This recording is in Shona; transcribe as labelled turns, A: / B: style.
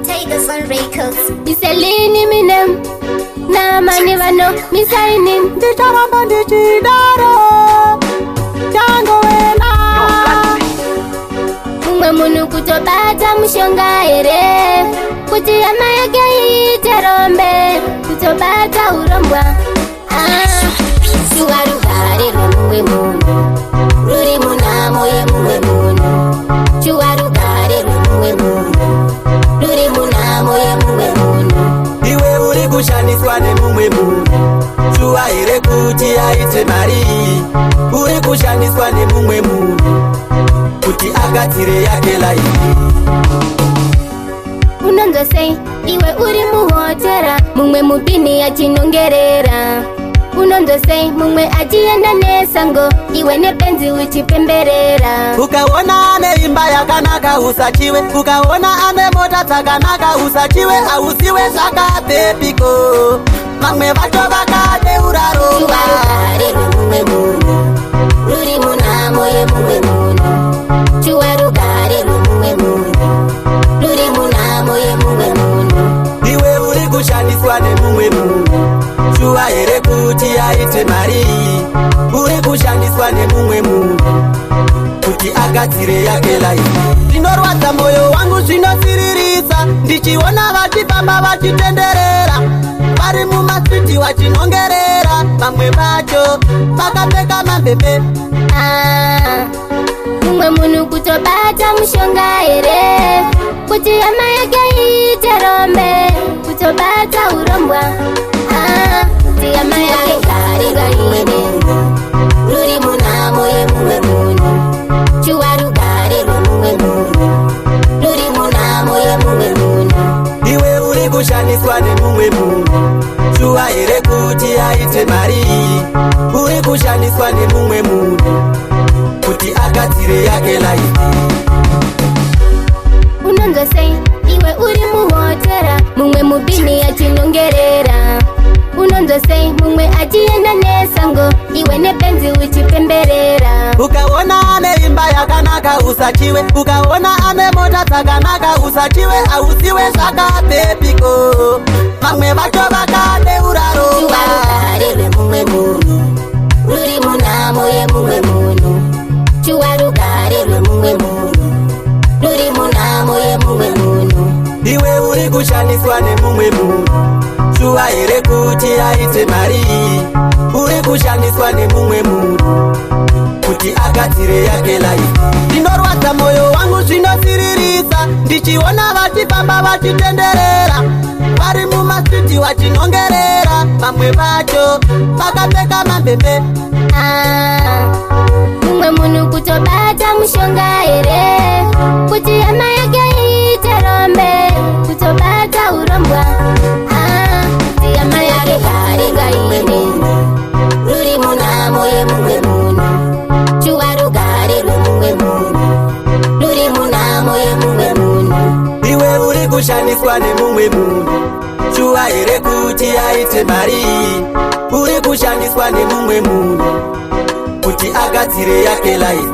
A: Tigers on Records.
B: Iselini minem na mani vano misainin
C: Ndicharamba ndichidaro Jango wena
B: mumwe munu kutobata mushonga ere kuti hama yake iterombe kutobata urombwa zuva rugare rwemumwe munhu ruri munhamo yemumwe munhu zuva rugare rwemumwe munhu ruri munhamo yemumwe munhu
C: iwe uri kushandiswa nemumwe munhu shuwa here kuti aite mari uri kushandiswa nemumwe munhu kuti agadzire yake laifi
B: unonzosei iwe uri muhotera mumwe mupini achinongerera unonzosei mumwe achienda nesango iwe nepenzi uchipemberera
C: ukaona ane imba yakanaka usachiwe ukaona ane mota dzakanaka usachiwe ausiwe zvakapepiko mamwe vacho vakadeura roba
B: rugare rwemumwe munhu ruri munhamo yemumwe munhu chuwa rugare rwemumwe munhu ruri munhamo yemumwe munhu
C: iwe uri kushandiswa nemumwe munhu shuwa here kuti aite mari uri kushandiswa nemumwe munhu kuti agadzire yake laifi zvinorwadza mwoyo wangu zvinosiririsa ndichiona vachifamba vachitenderera vari mumasiti vachinongerera vamwe vacho vakapfeka mambebe
B: mumwe munhu kutobata mushonga here kuti hama yake iterombe kutobata urombwa kuti hama yake garegaine ruri munhamo yemumwe munhu chuwa rugare rwemumwe munhu ruri munhamo yemumwe munhu
C: iwe uri kushandiswa nemumwe munhu shuwa here kuti aite mari uri kushandiswa nemumwe munhu kuti agadzire yake laifi
B: unonzosei iwe uri muhotera mumwe mupini achinongerera unonzosei mumwe achienda nesango iwe nepenzi uchipemberera
C: ukaona ane imba yakanaka usachiwe ukaona ane mota dzakanaka usachiwe ausiwe zvakapepiko mamwe vacho vakadeura roba
B: rugare rwemumwe munhu ruri munhamo yemumwe munhu chuwa rugare rwemumwe munhu ruri munhamo yemumwe munhu
C: iwe uri kushandiswa nemumwe munhu shuwa here kuti aite mari uri kushandiswa nemumwe munhu kuti agadzire yake laifi zvinorwadza mwoyo wangu zvinosiririsa ndichiona vachifamba vachitenderera vari mumasiti vachinongerera vamwe vacho vakapfeka mambebe
B: mumwe munhu kutobata mushonga here kuti hama yake iterombe kutobata urombwa kuti hama yake garegaine ruri munhamo yemumwe munhu chuwa rugare rwemumwe munhu ruri munhamo yemumwe munhu
C: iwe uri kushandiswa nemumwe munhu shuwa here kuti aite mari uri kushandiswa nemumwe munhu kuti agadzire yake laifi